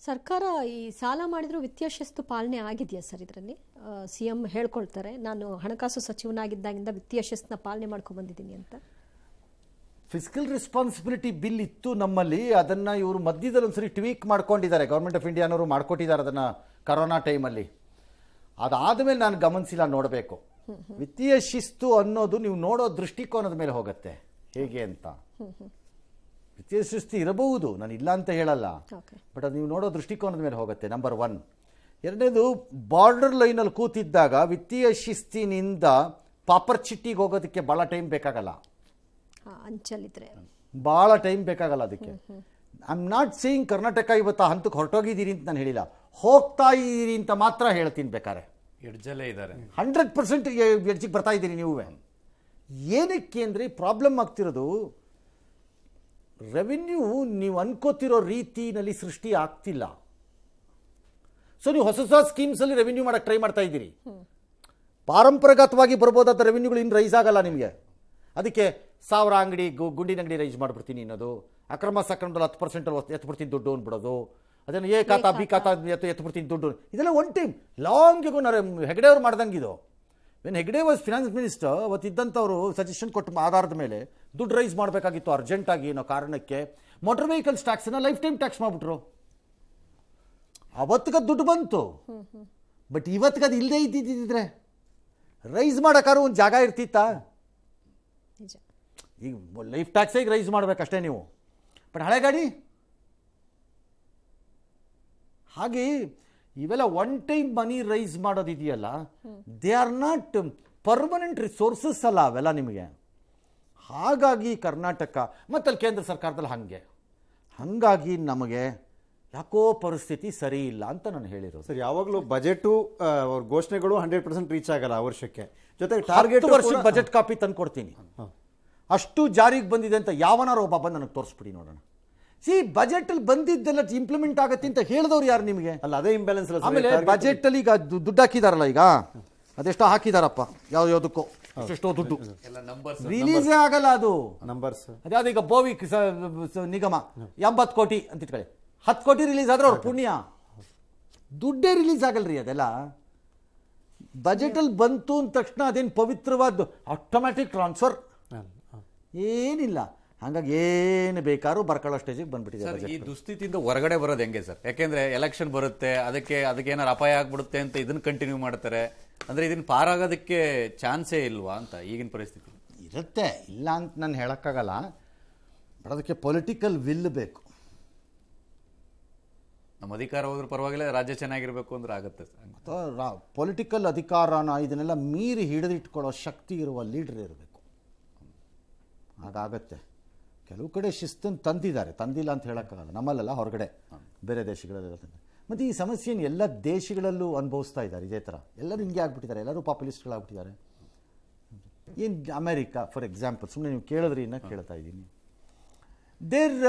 ಸರ್ಕಾರ ಈ ಸಾಲ ಮಾಡಿದ್ರು ವಿತ್ತೀಯ ಶಿಸ್ತು ಪಾಲನೆ ಆಗಿದೆಯಾ ಸರ್? ಇದರಲ್ಲಿ ಸಿಎಂ ಹೇಳ್ಕೊಳ್ತಾರೆ, ನಾನು ಹಣಕಾಸು ಸಚಿವನಾಗಿದ್ದಾಗಿಂದ ವಿತ್ತೀಯ ಶಿಸ್ತನ್ನ ಪಾಲನೆ ಮಾಡ್ಕೊಂಡು ಬಂದಿದ್ದೀನಿ ಅಂತ. ಫಿಸಿಕಲ್ ರೆಸ್ಪಾನ್ಸಿಬಿಲಿಟಿ ಬಿಲ್ ಇತ್ತು ನಮ್ಮಲ್ಲಿ, ಅದನ್ನು ಇವರು ಮಧ್ಯದಲ್ಲಿ ಒಂದ್ಸರಿ ಟ್ವೀಕ್ ಮಾಡ್ಕೊಂಡಿದ್ದಾರೆ. ಗೌರ್ಮೆಂಟ್ ಆಫ್ ಇಂಡಿಯಾನವರು ಮಾಡ್ಕೊಟ್ಟಿದ್ದಾರೆ ಅದನ್ನು ಕರೋನಾ ಟೈಮಲ್ಲಿ. ಅದಾದಮೇಲೆ ನಾನು ಗಮನಿಸಿಲ್ಲ, ನೋಡಬೇಕು. ವಿತ್ತೀಯ ಶಿಸ್ತು ಅನ್ನೋದು ನೀವು ನೋಡೋ ದೃಷ್ಟಿಕೋನದ ಮೇಲೆ ಹೋಗುತ್ತೆ ಹೇಗೆ ಅಂತ. ವಿತ್ತೀಯ ಶಿಸ್ತು ಇರಬಹುದು, ನಾನು ಇಲ್ಲ ಅಂತ ಹೇಳಲ್ಲ, ಬಟ್ ಅದು ನೀವು ನೋಡೋ ದೃಷ್ಟಿಕೋನದ ಮೇಲೆ ಹೋಗುತ್ತೆ. ನಂಬರ್ 1. ಎರಡನೇದು, ಬಾರ್ಡರ್ ಲೈನಲ್ಲಿ ಕೂತಿದ್ದಾಗ ವಿತ್ತೀಯ ಶಿಸ್ತಿನಿಂದ ಪಾಪರ್ ಚಿಟ್ಟಿಗೆ ಹೋಗೋದಕ್ಕೆ ಭಾಳ ಟೈಮ್ ಬೇಕಾಗಲ್ಲ. ಅಂಚಲಿದ್ರೆ ಭಾಳ ಟೈಮ್ ಬೇಕಾಗಲ್ಲ ಅದಕ್ಕೆ. I am not saying Karnataka ಇವತ್ತು ಆ ಹಂತಕ್ಕೆ ಹೊರಟೋಗಿದ್ದೀರಿ ಅಂತ ನಾನು ಹೇಳಿಲ್ಲ, ಹೋಗ್ತಾ ಇದ್ದೀರಿ ಅಂತ ಮಾತ್ರ ಹೇಳ್ತೀನಿ. ಬೇಕಾರೆ ಎಡ್ಜಲ್ಲೇ ಇದ್ದಾರೆ, 100% ಎಡ್ಜಿಗೆ ಬರ್ತಾ ಇದ್ದೀರಿ ನೀವು. ಏನಕ್ಕೆ ಅಂದರೆ ಪ್ರಾಬ್ಲಮ್ ಆಗ್ತಿರೋದು ರೆವಿನ್ಯೂ ನೀವು ಅನ್ಕೋತಿರೋ ರೀತಿನಲ್ಲಿ ಸೃಷ್ಟಿ ಆಗ್ತಿಲ್ಲ. ಸೊ ನೀವು ಹೊಸ ಹೊಸ ಸ್ಕೀಮ್ಸಲ್ಲಿ ರೆವಿನ್ಯೂ ಮಾಡೋಕ್ಕೆ ಟ್ರೈ ಮಾಡ್ತಾ ಇದ್ದೀರಿ. ಪಾರಂಪರಾಗತವಾಗಿ ಬರ್ಬೋದಾದ ರೆವಿನ್ಯೂಗಳು ಇನ್ನು ರೈಸ್ ಆಗಲ್ಲ ನಿಮಗೆ. ಅದಕ್ಕೆ 1000 ಅಂಗಡಿ ಗುಂಡಿನ ಅಂಗಡಿ ರೈಸ್ ಮಾಡಿಬಿಡ್ತೀನಿ ಅನ್ನೋದು, ಅಕ್ರಮ ಸಕ್ರಮದಲ್ಲಿ 10% ಎತ್ಬಿಡ್ತೀನಿ ದುಡ್ಡು ಅಂದ್ಬಿಡೋದು, ಅದನ್ನು ಎ ಖಾತಾ ಬಿ ಖಾತಾ ಎತ್ಬಿಡ್ತೀನಿ ದುಡ್ಡು, ಇದೆಲ್ಲ ಒನ್ ಟೈಮ್ ಲಾಂಗಿಗೂ ಹೆಗಡೆ ಅವ್ರು ಮಾಡ್ದಂಗೆ ಇದು. When Hegde was finance minister, ಅವತ್ತಿದ್ದಂಥವ್ರು ಸಜೆಷನ್ ಕೊಟ್ಟು ಆಧಾರದ ಮೇಲೆ ದುಡ್ಡು ರೈಸ್ ಮಾಡಬೇಕಾಗಿತ್ತು ಅರ್ಜೆಂಟಾಗಿ ಅನ್ನೋ ಕಾರಣಕ್ಕೆ ಮೋಟರ್ ವೆಹಿಕಲ್ಸ್ ಟ್ಯಾಕ್ಸನ್ನು ಲೈಫ್ ಟೈಮ್ ಟ್ಯಾಕ್ಸ್ ಮಾಡಿಬಿಟ್ರು. ಅವತ್ತಿಗೆ ದುಡ್ಡು ಬಂತು, ಬಟ್ ಇವತ್ತಿಗೆ ಅದು ಇಲ್ಲದೆ ಇದ್ದಿದ್ದಿದ್ರೆ ರೈಸ್ ಮಾಡೋಕ್ಕಾದ್ರೂ ಒಂದು ಜಾಗ ಇರ್ತಿತ್ತಾ? ಈಗ ಲೈಫ್ ಟ್ಯಾಕ್ಸಿಗೆ ರೈಸ್ ಮಾಡಬೇಕಷ್ಟೇ ನೀವು, ಬಟ್ ಹಳೆ ಗಾಡಿ ಹಾಗೆ ಇವೆಲ್ಲ ಒನ್ ಟೈಮ್ ಮನಿ ರೈಸ್ ಮಾಡೋದಿದೆಯಲ್ಲ, they are not permanent resources ಅಲ್ಲ ಅವೆಲ್ಲ ನಿಮಗೆ. ಹಾಗಾಗಿ ಕರ್ನಾಟಕ ಮತ್ತು ಅಲ್ಲಿ ಕೇಂದ್ರ ಸರ್ಕಾರದಲ್ಲಿ ಹಾಗಾಗಿ ನಮಗೆ ಯಾಕೋ ಪರಿಸ್ಥಿತಿ ಸರಿ ಇಲ್ಲ ಅಂತ ನಾನು ಹೇಳಿರೋದು. ಸರ್, ಯಾವಾಗಲೂ ಬಜೆಟು ಅವ್ರ ಘೋಷಣೆಗಳು 100% ರೀಚ್ ಆಗಲ್ಲ ಆ ವರ್ಷಕ್ಕೆ. ಜೊತೆಗೆ ಟಾರ್ಗೆಟ್ ವರ್ಷಕ್ಕೆ ಬಜೆಟ್ ಕಾಪಿ ತಂದು ಕೊಡ್ತೀನಿ, ಅಷ್ಟು ಜಾರಿಗೆ ಬಂದಿದೆ ಅಂತ ಯಾವನಾರು ಒಬ್ಬ ಬಂದು ನನಗೆ ತೋರಿಸ್ಬಿಡಿ ನೋಡೋಣ. ಬಜೆಟಲ್ಲಿ ಬಂದಿದ್ದೆಲ್ಲ ಇಂಪ್ಲಿಮೆಂಟ್ ಆಗತ್ತೆ ಅಂತ ಹೇಳಿದವ್ರು ಯಾರು ನಿಮಗೆ? ಅಲ್ಲ, ಅದೇ ಇಂಬ್ಯಾಲೆನ್ಸ್. ಆಮೇಲೆ ಬಜೆಟಲ್ಲಿ ಈಗ ದುಡ್ಡು ಹಾಕಿದಾರಲ್ಲ, ಈಗ ಅದೆಷ್ಟೋ ಹಾಕಿದಾರಪ್ಪ, ಯಾವುದಕ್ಕೋ ಎಷ್ಟೋ ದುಡ್ಡು ರಿಲೀಸೇ ಆಗಲ್ಲ. ಅದು ನಂಬರ್ಸ್ ಅದ್ಯಾವುದು ಈಗ ಬೋವಿ ನಿಗಮ 80 ಕೋಟಿ ಅಂತ ಇಟ್ಕೊಳ್ಳಿ, 10 ಕೋಟಿ ರಿಲೀಸ್ ಆದ್ರೆ ಅವ್ರ ಪುಣ್ಯ, ದುಡ್ಡೇ ರಿಲೀಸ್ ಆಗಲ್ರಿ. ಅದೆಲ್ಲ ಬಜೆಟಲ್ಲಿ ಬಂತು ಅಂದ ತಕ್ಷಣ ಅದೇನು ಪವಿತ್ರವಾದ್ದು ಆಟೋಮ್ಯಾಟಿಕ್ ಟ್ರಾನ್ಸ್ಫರ್ ಏನಿಲ್ಲ. ಹಾಗಾಗಿ ಏನು ಬೇಕಾದ್ರೂ ಬರ್ಕೊಳ್ಳೋ ಸ್ಟೇಜಿಗೆ ಬಂದ್ಬಿಟ್ಟಿದೆ. ಈ ದುಸ್ಥಿತಿಯಿಂದ ಹೊರಗಡೆ ಬರೋದು ಹೆಂಗೆ ಸರ್? ಯಾಕೆಂದ್ರೆ ಎಲೆಕ್ಷನ್ ಬರುತ್ತೆ, ಅದಕ್ಕೆ ಏನಾರು ಅಪಾಯ ಆಗ್ಬಿಡುತ್ತೆ ಅಂತ ಇದನ್ನ ಕಂಟಿನ್ಯೂ ಮಾಡ್ತಾರೆ. ಅಂದ್ರೆ ಇದನ್ನ ಪಾರಾಗೋದಕ್ಕೆ ಚಾನ್ಸೇ ಇಲ್ವಾ ಅಂತ ಈಗಿನ ಪರಿಸ್ಥಿತಿ? ಇರುತ್ತೆ, ಇಲ್ಲ ಅಂತ ನಾನು ಹೇಳೋಕ್ಕಾಗಲ್ಲ, ಬಟ್ ಅದಕ್ಕೆ ಪೊಲಿಟಿಕಲ್ ವಿಲ್ ಬೇಕು. ನಮ್ಮ ಅಧಿಕಾರ ಹೋದ್ರೂ ಪರವಾಗಿಲ್ಲ, ರಾಜ್ಯ ಚೆನ್ನಾಗಿರ್ಬೇಕು ಅಂದ್ರೆ ಆಗುತ್ತೆ ಅಥವಾ ಪೊಲಿಟಿಕಲ್ ಅಧಿಕಾರನ ಇದನ್ನೆಲ್ಲ ಮೀರಿ ಹಿಡಿದಿಟ್ಕೊಳ್ಳೋ ಶಕ್ತಿ ಇರುವ ಲೀಡರ್ ಇರಬೇಕು, ಹಾಗಾಗತ್ತೆ. ಕೆಲವು ಕಡೆ ಶಿಸ್ತನ್ನು ತಂದಿದ್ದಾರೆ, ತಂದಿಲ್ಲ ಅಂತ ಹೇಳೋಕ್ಕಾಗಲ್ಲ. ನಮ್ಮಲ್ಲೆಲ್ಲ ಹೊರಗಡೆ ಬೇರೆ ದೇಶಗಳೆಲ್ಲ ತಂದಿದ್ದಾರೆ. ಮತ್ತು ಈ ಸಮಸ್ಯೆಯನ್ನು ಎಲ್ಲ ದೇಶಗಳಲ್ಲೂ ಅನುಭವಿಸ್ತಾ ಇದ್ದಾರೆ ಇದೇ ಥರ. ಎಲ್ಲರೂ ಹಿಂಗೆ ಆಗ್ಬಿಟ್ಟಿದ್ದಾರೆ, ಎಲ್ಲರೂ ಪಾಪ್ಯುಲಿಸ್ಟ್ಗಳಾಗ್ಬಿಟ್ಟಿದ್ದಾರೆ. ಏನು ಅಮೇರಿಕಾ ಫಾರ್ ಎಕ್ಸಾಂಪಲ್, ಸುಮ್ಮನೆ ನೀವು ಕೇಳಿದ್ರಿ, ಇನ್ನೂ ಕೇಳ್ತಾ ಇದ್ದೀನಿ. There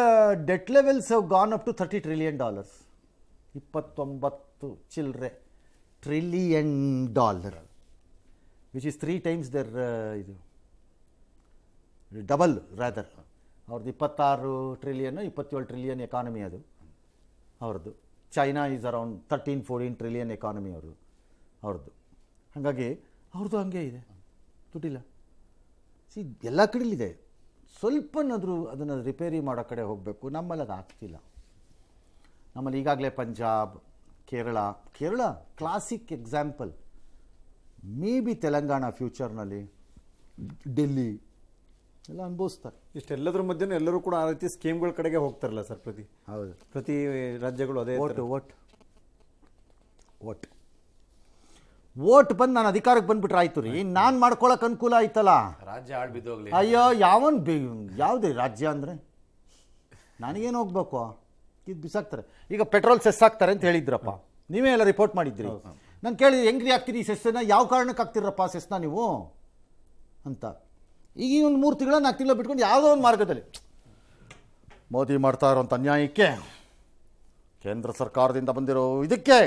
debt levels have gone up to $30 trillion, 29 ಚಿಲ್ಲರೆ $trillion, which is 3 times there ಇದು ಡಬಲ್ ರಾದರ್. ಅವ್ರದ್ದು 26 trillion 27 trillion ಎಕಾನಮಿ ಅದು ಅವ್ರದ್ದು. China is around 13-14 trillion economy ಅವ್ರದ್ದು. ಹಾಗಾಗಿ ಅವ್ರದ್ದು ಹಂಗೆ ಇದೆ, ದುಡ್ಡಿಲ್ಲ. ಎಲ್ಲ ಕಡೆಯಲ್ಲಿದೆ. ಸ್ವಲ್ಪನಾದರೂ ಅದನ್ನು ರಿಪೇರಿ ಮಾಡೋ ಕಡೆ ಹೋಗಬೇಕು. ನಮ್ಮಲ್ಲಿ ಅದು ಆಗ್ತಿಲ್ಲ. ನಮ್ಮಲ್ಲಿ ಈಗಾಗಲೇ Punjab, Kerala classic example. Maybe ಬಿ ತೆಲಂಗಾಣ ಫ್ಯೂಚರ್ನಲ್ಲಿ, ಡೆಲ್ಲಿ ಎಲ್ಲ ಅನುಭವಿಸ್ತಾರೆ. ಇಷ್ಟೆಲ್ಲದ್ರ ಮಧ್ಯೆ ಎಲ್ಲರೂ ಕೂಡ ಆ ರೀತಿ ಸ್ಕೀಮ್ಗಳ ಕಡೆಗೆ ಹೋಗ್ತಾರಲ್ಲ ಸರ್. ಪ್ರತಿ ರಾಜ್ಯಗಳು ಅದೇ ಓಟ್ ಬಂದು ನಾನು ಅಧಿಕಾರಕ್ಕೆ ಬಂದ್ಬಿಟ್ರೆ ಆಯ್ತು ರೀ, ನಾನು ಮಾಡ್ಕೊಳಕ್ ಅನುಕೂಲ ಆಯ್ತಲ್ಲ. ರಾಜ್ಯ ಆಳ್ಬಿದ್ದೋಗ್ಲಿ. ಅಯ್ಯೋ ಯಾವುದೇ ರಾಜ್ಯ ಅಂದರೆ ನನಗೇನು ಹೋಗ್ಬೇಕು, ಇದು ಬಿಸಾಕ್ತಾರೆ. ಈಗ ಪೆಟ್ರೋಲ್ ಸೆಸ್ ಹಾಕ್ತಾರೆ ಅಂತ ಹೇಳಿದ್ರಪ್ಪ, ನೀವೇ ಎಲ್ಲ ರಿಪೋರ್ಟ್ ಮಾಡಿದ್ರಿ. ನಾನು ಕೇಳಿ ಹೆಂಗ್ರಿ ಹಾಕ್ತೀರಿ ಈ ಸೆಸ್ಸನ್ನ, ಯಾವ ಕಾರಣಕ್ಕೆ ಹಾಕ್ತಿರಪ್ಪ ಸೆಸ್ನ ನೀವು ಅಂತ. ಈಗ ಒಂದು 3 ತಿಂಗಳ 4 ತಿಂಗಳ ಬಿಟ್ಕೊಂಡು ಯಾವುದೋ ಒಂದು ಮಾರ್ಗದಲ್ಲಿ ಮೋದಿ ಮಾಡ್ತಾ ಇರೋಂಥ ಅನ್ಯಾಯಕ್ಕೆ, ಕೇಂದ್ರ ಸರ್ಕಾರದಿಂದ ಬಂದಿರೋ ಇದಕ್ಕೆ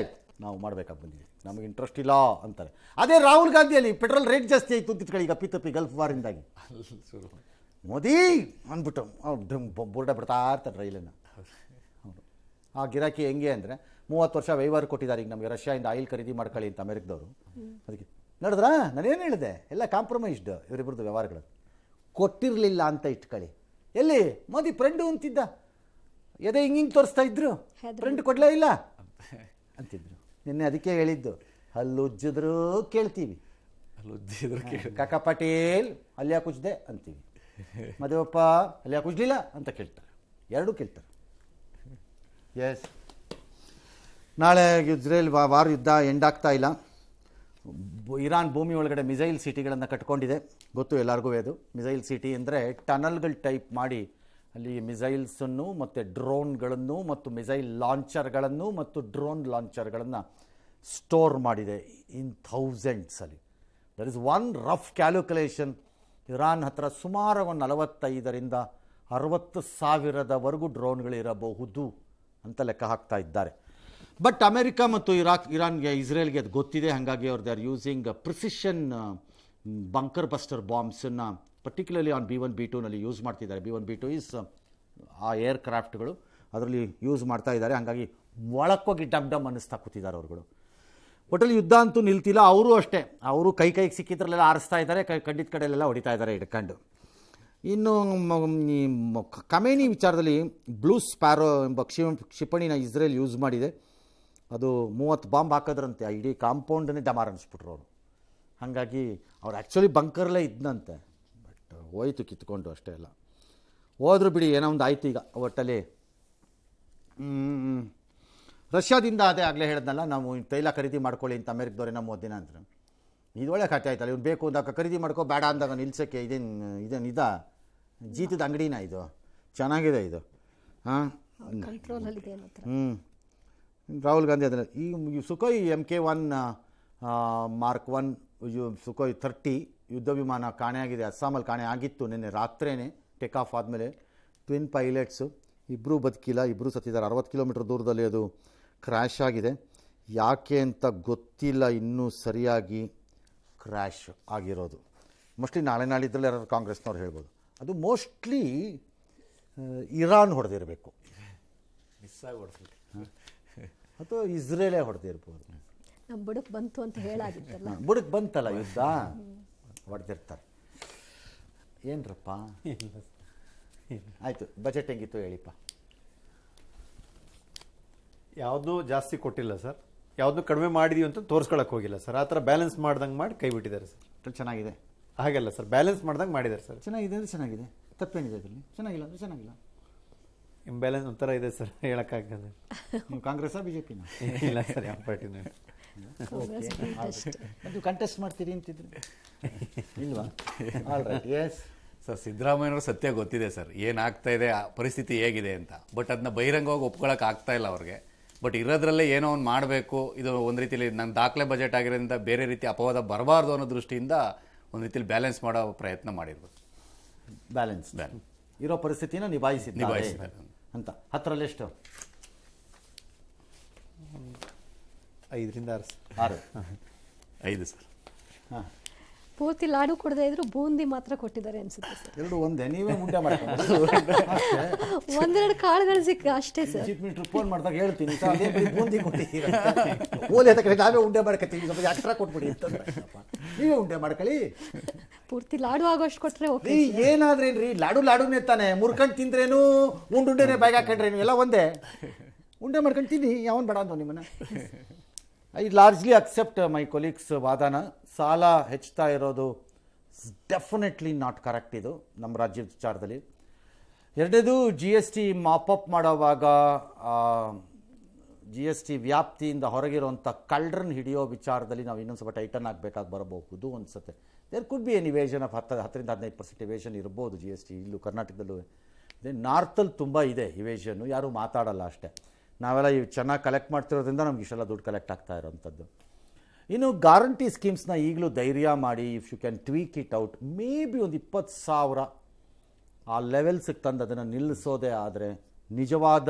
ನಾವು ಮಾಡಬೇಕಾಗಿ ಬಂದಿದ್ದೀವಿ, ನಮಗೆ ಇಂಟ್ರೆಸ್ಟ್ ಇಲ್ಲ ಅಂತಾರೆ. ಅದೇ ರಾಹುಲ್ ಗಾಂಧಿಯಲ್ಲಿ ಪೆಟ್ರೋಲ್ ರೇಟ್ ಜಾಸ್ತಿ ಆಯಿತು ಅಂತ ಇಟ್ಕೊಳ್ಳಿ, ಈಗ ಅಪ್ಪಿತಪ್ಪಿ ಗಲ್ಫ್ ವಾರಿಂದಾಗಿ ಮೋದಿ ಅಂದ್ಬಿಟ್ಟು ಬೋರ್ಡ ಬಿಡ್ತಾ ಇರ್ತಾರೆ ರೈಲನ್ನು. ಆ ಗಿರಾಕಿ ಹೆಂಗೆ ಅಂದರೆ 30 ವರ್ಷ ವೈವಾರು ಕೊಟ್ಟಿದ್ದಾರೆ ಈಗ ನಮಗೆ ರಷ್ಯಾದಿಂದ ಆಯಿಲ್ ಖರೀದಿ ಮಾಡ್ಕೊಳ್ಳಿ ಅಂತ ಅಮೆರಿಕದವರು. ಅದಕ್ಕೆ ನೋಡಿದ್ರಾ ನಾನೇನು ಹೇಳಿದೆ, ಎಲ್ಲ ಕಾಂಪ್ರಮೈಸ್ಡ್ ಇವರಿಬ್ಬರದ್ದು ವ್ಯವಹಾರಗಳು. ಕೊಟ್ಟಿರಲಿಲ್ಲ ಅಂತ ಇಟ್ಕೊಳ್ಳಿ, ಎಲ್ಲಿ ಮೋದಿ ಫ್ರೆಂಡು ಅಂತಿದ್ದ, ಎದೆ ಹಿಂಗೆ ತೋರಿಸ್ತಾ ಇದ್ರು, ಫ್ರೆಂಡ್ ಕೊಡಲೇ ಇಲ್ಲ ಅಂತಿದ್ರು. ನಿನ್ನೆ ಅದಕ್ಕೆ ಹೇಳಿದ್ದು, ಹಲ್ಲುಜ್ಜಿದ್ರು ಕೇಳ್ತೀವಿ, ಕಾಕಾ ಪಾಟೀಲ್ ಅಲ್ಯಾ ಕುಜ್ದೆ ಅಂತೀವಿ, ಮದುವಪ್ಪ ಅಲ್ಯಾ ಕುಜ್ಲಿಲ್ಲ ಅಂತ ಕೇಳ್ತಾರೆ, ಎರಡೂ ಕೇಳ್ತಾರೆ. ಎಸ್, ನಾಳೆ ಇಸ್ರೇಲ್ ವಾರ ಯುದ್ಧ ಎಂಡ್ ಆಗ್ತಾ ಇಲ್ಲ. ಇರಾನ್ ಭೂಮಿ ಒಳಗಡೆ ಮಿಸೈಲ್ ಸಿಟಿಗಳನ್ನು ಕಟ್ಕೊಂಡಿದೆ, ಗೊತ್ತು ಎಲ್ಲರಿಗೂ. ಅದು ಮಿಸೈಲ್ ಸಿಟಿ ಅಂದರೆ ಟನಲ್ಗಳು ಟೈಪ್ ಮಾಡಿ ಅಲ್ಲಿ ಮಿಸೈಲ್ಸನ್ನು ಮತ್ತು ಡ್ರೋನ್ಗಳನ್ನು ಮತ್ತು ಮಿಸೈಲ್ ಲಾಂಚರ್ಗಳನ್ನು ಮತ್ತು ಡ್ರೋನ್ ಲಾಂಚರ್ಗಳನ್ನು ಸ್ಟೋರ್ ಮಾಡಿದೆ ಇನ್ ಥೌಸಂಡ್ಸಲ್ಲಿ. There is one rough calculation, Iran ಹತ್ರ ಸುಮಾರು ಒಂದು 45,000ರಿಂದ 60,000ವರೆಗೂ ಡ್ರೋನ್ಗಳಿರಬಹುದು ಅಂತ ಲೆಕ್ಕ ಹಾಕ್ತಾ ಇದ್ದಾರೆ. ಬಟ್ ಅಮೆರಿಕ ಮತ್ತು ಇರಾನ್ಗೆ ಇಸ್ರೇಲ್ಗೆ ಅದು ಗೊತ್ತಿದೆ, ಹಾಗಾಗಿ ಅವ್ರು they are using precision bunker buster ಬಾಂಬ್ಸನ್ನು ಪರ್ಟಿಕ್ಯುಲರ್ಲಿ ಆನ್ B1 B2ನಲ್ಲಿ ಯೂಸ್ ಮಾಡ್ತಿದ್ದಾರೆ. B1 B2 ಈಸ್ ಆ ಏರ್ಕ್ರಾಫ್ಟ್ಗಳು, ಅದರಲ್ಲಿ ಯೂಸ್ ಮಾಡ್ತಾ ಇದ್ದಾರೆ. ಹಾಗಾಗಿ ಒಳಕ್ಕೋಗಿ ಡಮ್ ಅನ್ನಿಸ್ತಾ ಕೂತಿದ್ದಾರೆ ಅವ್ರುಗಳು. ಒಟ್ಟಲ್ಲಿ ಯುದ್ಧ ಅಂತೂ ನಿಲ್ತಿಲ್ಲ. ಅವರು ಅಷ್ಟೇ, ಅವರು ಕೈಗೆ ಸಿಕ್ಕಿದ್ರಲ್ಲೆಲ್ಲ ಆರಿಸ್ತಾ ಇದ್ದಾರೆ, ಖಂಡಿತ ಕಡೆಯಲ್ಲೆಲ್ಲ ಹೊಡಿತಾ ಇದ್ದಾರೆ ಹಿಡ್ಕೊಂಡು. ಇನ್ನು ಕಮೇನಿ ವಿಚಾರದಲ್ಲಿ ಬ್ಲೂ ಸ್ಪ್ಯಾರೋ ಎಂಬ ಕ್ಷಿಪಣಿನ ಇಸ್ರೇಲ್ ಯೂಸ್ ಮಾಡಿದೆ. ಅದು 30 ಬಾಂಬ್ ಹಾಕಿದ್ರಂತೆ, ಆ ಇಡೀ ಕಾಂಪೌಂಡನ್ನೇ ಡಮಾರ್ ಅನಿಸ್ಬಿಟ್ರು ಅವರು. ಹಾಗಾಗಿ ಅವ್ರು ಆ್ಯಕ್ಚುಲಿ ಬಂಕರ್ಲೇ ಇದ್ದಂತೆ, ಬಟ್ ಹೋಯ್ತು ಕಿತ್ಕೊಂಡು, ಅಷ್ಟೇ ಎಲ್ಲ ಹೋದ್ರು ಬಿಡಿ, ಏನೋ ಒಂದು ಆಯಿತು ಈಗ ಒಟ್ಟಲ್ಲಿ. ರಷ್ಯಾದಿಂದ ಅದೇ ಆಗಲೇ ಹೇಳಿದ್ನಲ್ಲ, ನಾವು ತೈಲ ಖರೀದಿ ಮಾಡ್ಕೊಳ್ಳಿ ಅಂತ ಅಮೆರಿಕದವ್ರೆ ನಮ್ಮ ದಿನ ಅಂತಾರೆ. ಇದು ಒಳ್ಳೆ ಖಾತೆ ಆಯ್ತಲ್ಲ, ಇವ್ನು ಬೇಕು ಅಂದಾಗ ಖರೀದಿ ಮಾಡ್ಕೋ, ಬೇಡ ಅಂದಾಗ ನಿಲ್ಸೋಕ್ಕೆ ಇದೇನು ಜೀತದ ಅಂಗಡಿನ ಇದು, ಚೆನ್ನಾಗಿದೆ ಇದು. ಹಾಂ, ರಾಹುಲ್ ಗಾಂಧಿ ಅದನ್ನು ಈ ಸುಖೋಯ್ MK1 Mark 1 ಸುಖೋಯ್ 30 ಯುದ್ಧ ವಿಮಾನ ಕಾಣೆಯಾಗಿದೆ. ಅಸ್ಸಾಮಲ್ಲಿ ಕಾಣೆ ಆಗಿತ್ತು ನಿನ್ನೆ ರಾತ್ರಿಯೇ ಟೇಕ್ ಆಫ್ ಆದಮೇಲೆ. ಟ್ವಿನ್ ಪೈಲಟ್ಸು, ಇಬ್ಬರೂ ಬದುಕಿಲ್ಲ, ಇಬ್ಬರೂ ಸತ್ತಿದ್ದಾರೆ. 60 ಕಿಲೋಮೀಟರ್ ದೂರದಲ್ಲಿ ಅದು ಕ್ರ್ಯಾಶ್ ಆಗಿದೆ. ಯಾಕೆ ಅಂತ ಗೊತ್ತಿಲ್ಲ ಇನ್ನೂ ಸರಿಯಾಗಿ ಕ್ರ್ಯಾಶ್ ಆಗಿರೋದು. ಮೋಸ್ಟ್ಲಿ ನಾಳಿದ್ರಲ್ಲಿ ಯಾರು ಕಾಂಗ್ರೆಸ್ನವ್ರು ಹೇಳ್ಬೋದು. ಅದು ಮೋಸ್ಟ್ಲಿ ಇರಾನ್ ಹೊಡೆದಿರಬೇಕು, ಮಿಸ್ ಆಗಿ ಹೊಡೆದ್ಬಿಟ್ಟು, ಅಥವಾ ಇಸ್ರೇಲೇ ಹೊಡೆದಿರ್ಬೋದು. ನಮ್ಮ ಬುಡಕ್ಕೆ ಬಂತು ಅಂತ ಹೇಳಾಗಿತ್ತಲ್ಲ, ಬುಡಕ್ಕೆ ಬಂತಲ್ಲ ಯುದ್ಧ, ಹೊಡೆದಿರ್ತಾರೆ. ಏನ್ರಪ್ಪ ಆಯಿತು, ಬಜೆಟ್ ಹೆಂಗಿತ್ತು ಹೇಳಿಪ್ಪ. ಯಾವುದೂ ಜಾಸ್ತಿ ಕೊಟ್ಟಿಲ್ಲ ಸರ್, ಯಾವುದೂ ಕಡಿಮೆ ಮಾಡಿದೀವಿ ಅಂತ ತೋರಿಸ್ಕೊಳಕ್ಕೆ ಹೋಗಿಲ್ಲ ಸರ್. ಆ ಥರ ಬ್ಯಾಲೆನ್ಸ್ ಮಾಡ್ದಂಗೆ ಮಾಡಿ ಕೈ ಬಿಟ್ಟಿದ್ದಾರೆ ಸರ್. ಚೆನ್ನಾಗಿದೆ ಹಾಗಲ್ಲ ಸರ್, ಬ್ಯಾಲೆನ್ಸ್ ಮಾಡ್ದಂಗೆ ಮಾಡಿದ್ದಾರೆ ಸರ್. ಚೆನ್ನಾಗಿದೆ ಅಂದರೆ ಚೆನ್ನಾಗಿದೆ, ತಪ್ಪೇನಿದೆ ಅದರಲ್ಲಿ? ಚೆನ್ನಾಗಿಲ್ಲ ಅಂದರೆ ಚೆನ್ನಾಗಿಲ್ಲ, ಇಂಬ್ಯಾಲೆನ್ಸ್ ಒಂಥರ ಇದೆ ಸರ್, ಹೇಳೋಕ್ಕಾಗಲ್ಲ. ನೀವು ಕಾಂಗ್ರೆಸ್ಸಾ ಬಿಜೆಪಿನ? ಇಲ್ಲ ಸರ್, ಯಾವ ಪಾರ್ಟಿನ. ನೀವು ಕಂಟೆಸ್ಟ್ ಮಾಡ್ತೀರಿ ಅಂತಿದ್ರು ಇಲ್ವಾ? All right, yes sir. ಸಿದ್ದರಾಮಯ್ಯನವರು ಸತ್ಯ ಗೊತ್ತಿದೆ ಸರ್, ಏನಾಗ್ತಾ ಇದೆ, ಪರಿಸ್ಥಿತಿ ಹೇಗಿದೆ ಅಂತ. ಬಟ್ ಅದನ್ನ ಬಹಿರಂಗವಾಗಿ ಒಪ್ಕೊಳಕ್ಕೆ ಆಗ್ತಾ ಇಲ್ಲ ಅವ್ರಿಗೆ. ಬಟ್ ಇರೋದ್ರಲ್ಲೇ ಏನೋ ಒಂದು ಮಾಡಬೇಕು, ಇದು ಒಂದು ರೀತಿಯಲ್ಲಿ ನನ್ನ ದಾಖಲೆ ಬಜೆಟ್ ಆಗಿರೋದ್ರಿಂದ ಬೇರೆ ರೀತಿ ಅಪವಾದ ಬರಬಾರ್ದು ಅನ್ನೋ ದೃಷ್ಟಿಯಿಂದ ಒಂದು ರೀತಿಯಲ್ಲಿ ಬ್ಯಾಲೆನ್ಸ್ ಮಾಡೋ ಪ್ರಯತ್ನ ಮಾಡಿರ್ಬೋದು. ಬ್ಯಾಲೆನ್ಸ್ ಇರೋ ಪರಿಸ್ಥಿತಿನ ನಿಭಾಯಿಸಿದ್ದಾರೆ ಅಂತ. 10ರಲ್ಲಿ ಎಷ್ಟು? 5ರಿಂದ 6. 5 ಸರ್. ಹಾಂ, ಪೂರ್ತಿ ಲಾಡು ಕೊಡದೇ ಇದ್ರು ಬೂಂದಿ ಮಾತ್ರ ಕೊಟ್ಟಿದ್ದಾರೆ ಅನ್ಸುತ್ತೆ ಸರ್. ಎರಡು ಒಂದೇ, ನೀವೇ ಉಂಡೆ ಮಾಡ್ಕೊಂಡು ಒಂದೆರಡು ಕಾಳುಗಳು ಸಿಕ್ಕ ಅಷ್ಟೇ ಸರ್. ಚೀಫ್ ಮಿನಿಸ್ಟರ್ ಫೋನ್ ಮಾಡಿದಾಗ ಹೇಳ್ತೀನಿ, ಬೂಂದಿ ಕೊಟ್ಟಿದ್ದೀರ ಓಲಿ ಅಂತ ಕಡೆ ನಾವೇ ಉಂಡೆ ಮಾಡ್ಕೊತೀವಿ, ಸ್ವಲ್ಪ ಎಕ್ಸ್ಟ್ರಾ ಕೊಟ್ಬಿಡಿ ಅಂತಂದ್ರೆ ನೀವೇ ಉಂಡೆ ಮಾಡ್ಕೊಳ್ಳಿ. ಪೂರ್ತಿ ಲಾಡು ಆಗೋಷ್ಟು ಕೊಟ್ರೆ ಓಕೆ. ಏನಾದ್ರೇನ್ರಿ, ಲಾಡುನೇ ತಾನೆ, ಮುರ್ಕೊಂಡು ತಿಂದ್ರೇನು ಉಂಡುಂಡೆನೇ ಬಾಯಿಗೆ ಹಾಕೊಂಡ್ರೇನು ಎಲ್ಲ ಒಂದೇ. ಉಂಡೆ ಮಾಡ್ಕೊಂಡು ತಿನ್ನಿ, ಯಾವನ್ ಬೇಡ ಅಂದೋ ನಿಮ್ಮನ್ನ. I largely accept my colleagues ವಾದನ. ಸಾಲ ಹೆಚ್ಚುತ್ತಾ ಇರೋದು ಡೆಫಿನೆಟ್ಲಿ ನಾಟ್ ಕರೆಕ್ಟ್ ಇದು ನಮ್ಮ ರಾಜ್ಯದ ವಿಚಾರದಲ್ಲಿ. ಎರಡನೇದು GST ಮಾಪಪ್ ಮಾಡೋವಾಗ GST ವ್ಯಾಪ್ತಿಯಿಂದ ಹೊರಗಿರುವಂಥ ಕಳ್ಳರನ್ನ ಹಿಡಿಯೋ ವಿಚಾರದಲ್ಲಿ ನಾವು ಇನ್ನೊಂದು ಸ್ವಲ್ಪ ಟೈಟನ್ ಆಗಬೇಕಾಗಿ ಬರಬಹುದು ಅನಿಸುತ್ತೆ. There could be an evasion of 10ರಿಂದ 15% ಇವೇಷನ್ ಇರ್ಬೋದು GST. ಇಲ್ಲೂ ಕರ್ನಾಟಕದಲ್ಲೂ ಇದೆ, ನಾರ್ತಲ್ಲಿ ತುಂಬ ಇದೆ ಇವೇಷನ್ನು, ಯಾರೂ ಮಾತಾಡಲ್ಲ ಅಷ್ಟೇ. ನಾವೆಲ್ಲ ಇವು ಚೆನ್ನಾಗಿ ಕಲೆಕ್ಟ್ ಮಾಡ್ತಿರೋದ್ರಿಂದ ನಮ್ಗೆ ಇಷ್ಟೆಲ್ಲ ದುಡ್ಡು ಕಲೆಕ್ಟ್ ಆಗ್ತಾ ಇರೋವಂಥದ್ದು. ಇನ್ನು ಗ್ಯಾರಂಟಿ ಸ್ಕೀಮ್ಸ್ನ ಈಗಲೂ ಧೈರ್ಯ ಮಾಡಿ, if you can tweak it out, maybe ಒಂದು 20,000 ಆ ಲೆವೆಲ್ಸಿಗೆ ತಂದು ಅದನ್ನು ನಿಲ್ಲಿಸೋದೇ ಆದರೆ ನಿಜವಾದ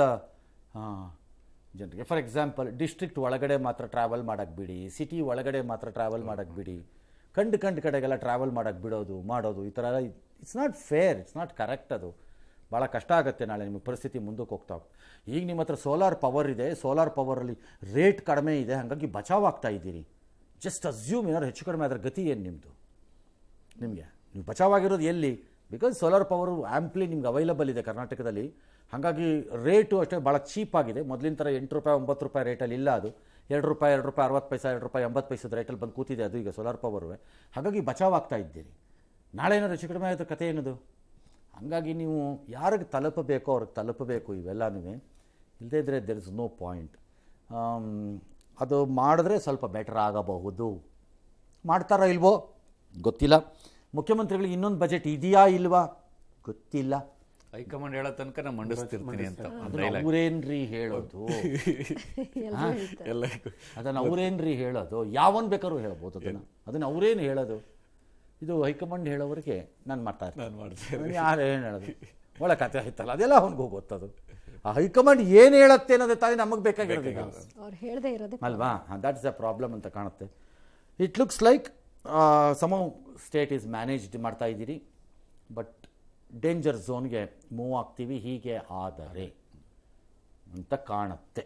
ಜನರಿಗೆ. ಫಾರ್ ಎಕ್ಸಾಂಪಲ್, ಡಿಸ್ಟ್ರಿಕ್ಟ್ ಒಳಗಡೆ ಮಾತ್ರ ಟ್ರಾವೆಲ್ ಮಾಡೋಕ್ಕೆ ಬಿಡಿ, ಸಿಟಿ ಒಳಗಡೆ ಮಾತ್ರ ಟ್ರಾವೆಲ್ ಮಾಡೋಕ್ಕೆ ಬಿಡಿ, ಕಂಡು ಕಡೆಗೆಲ್ಲ ಟ್ರಾವೆಲ್ ಮಾಡೋಕ್ಕೆ ಮಾಡೋದು ಈ ಥರ it's not fair, it's not correct. ಅದು ಭಾಳ ಕಷ್ಟ ಆಗುತ್ತೆ ನಾಳೆ ನಿಮಗೆ ಪರಿಸ್ಥಿತಿ ಮುಂದಕ್ಕೆ ಹೋಗ್ತಾ ಹೋಗ್ತಾ. ಈಗ ನಿಮ್ಮ ಹತ್ರ ಸೋಲಾರ್ ಪವರ್ ಇದೆ, ಸೋಲಾರ್ ಪವರಲ್ಲಿ ರೇಟ್ ಕಡಿಮೆ ಇದೆ, ಹಾಗಾಗಿ ಬಚಾವಾಗ್ತಾ ಇದ್ದೀರಿ. ಜಸ್ಟ್ ಅಸ್ಯೂಮ್ ಏನಾದ್ರು ಹೆಚ್ಚು ಕಡಿಮೆ ಅದರ ಗತಿ ಏನು ನಿಮ್ಮದು? ನಿಮಗೆ ನೀವು ಬಚಾವಾಗಿರೋದು ಎಲ್ಲಿ? ಬಿಕಾಸ್ ಸೋಲಾರ್ ಪವರು ಆ್ಯಂಪ್ಲಿ ನಿಮ್ಗೆ ಅವೈಲಬಲ್ ಇದೆ ಕರ್ನಾಟಕದಲ್ಲಿ. ಹಾಗಾಗಿ ರೇಟು ಅಷ್ಟೇ ಭಾಳ ಚೀಪ್ ಆಗಿದೆ. ಮೊದಲಿನ ಥರ 8 ರೂಪಾಯಿ 9 ರೂಪಾಯಿ ರೇಟಲ್ಲಿ ಇಲ್ಲ ಅದು. 2 ರೂಪಾಯಿ 2 ರೂಪಾಯಿ 60 ಪೈಸೆ 2 ರೂಪಾಯಿ 80 ಪೈಸದ ರೇಟಲ್ಲಿ ಬಂದು ಕೂತಿದೆ ಅದು ಈಗ ಸೋಲಾರ್ ಪವರ್ವೇ. ಹಾಗಾಗಿ ಬಚಾವಾಗ್ತಾ ಇದ್ದೀರಿ. ನಾಳೆ ಏನಾದ್ರು ಹೆಚ್ಚು ಕಡಿಮೆ ಆಯಿತು ಕತೆ ಏನದು? ಹಾಗಾಗಿ ನೀವು ಯಾರಿಗೆ ತಲುಪಬೇಕೋ ಅವ್ರಿಗೆ ತಲುಪಬೇಕು ಇವೆಲ್ಲನೂ. ಇಲ್ಲದೇ ಇದ್ದರೆ ದೆರ್ ಇಸ್ ನೋ ಪಾಯಿಂಟ್. ಅದು ಮಾಡಿದ್ರೆ ಸ್ವಲ್ಪ ಬೆಟರ್ ಆಗಬಹುದು. ಮಾಡ್ತಾರೋ ಇಲ್ವೋ ಗೊತ್ತಿಲ್ಲ. ಮುಖ್ಯಮಂತ್ರಿಗಳಿಗೆ ಇನ್ನೊಂದು ಬಜೆಟ್ ಇದೆಯಾ ಇಲ್ವಾ ಗೊತ್ತಿಲ್ಲ. ಹೈಕಮಾಂಡ್ ಹೇಳೋ ತನಕ ನಾನು ಮಂಡಿಸ್ತಿರ್ತೀನಿ ಅಂತ ಅದನ್ನು ಅವರೇನ್ರಿ ಹೇಳೋದು? ಅದನ್ನು ಅವರೇನ್ರಿ ಹೇಳೋದು? ಯಾವನ್ ಬೇಕಾದ್ರೂ ಹೇಳ್ಬೋದು ಅದನ್ನು ಅವರೇನು ಹೇಳೋದು? ಇದು ಹೈಕಮಾಂಡ್ ಹೇಳೋವರೆಗೆ ನಾನು ಮಾಡ್ತಾ ಇರ್ತೀನಿ. ಯಾರು ಏನು ಹೇಳೋದು? ಒಳ್ಳೆ ಕತೆ ಆಯ್ತಲ್ಲ, ಅದೆಲ್ಲ ಅವ್ನಿಗೆ ಹೋಗುತ್ತದು. ಆ ಹೈಕಮಾಂಡ್ ಏನು ಹೇಳುತ್ತೆ ಅನ್ನೋದೇ ತಾನೇ ನಮಗೆ ಬೇಕಾಗಿರೋದು ಅವ್ರು ಹೇಳದೇ ಇರೋದೇ ಅಲ್ವಾ? ದಟ್ ಇಸ್ ಅ ಪ್ರಾಬ್ಲಮ್ ಅಂತ ಕಾಣುತ್ತೆ. It looks like some state is managed ಮಾಡ್ತಾ ಇದ್ದೀರಿ, ಬಟ್ ಡೇಂಜರ್ ಝೋನ್ಗೆ ಮೂವ್ ಆಗ್ತೀವಿ ಹೀಗೆ ಆದರೆ ಅಂತ ಕಾಣುತ್ತೆ.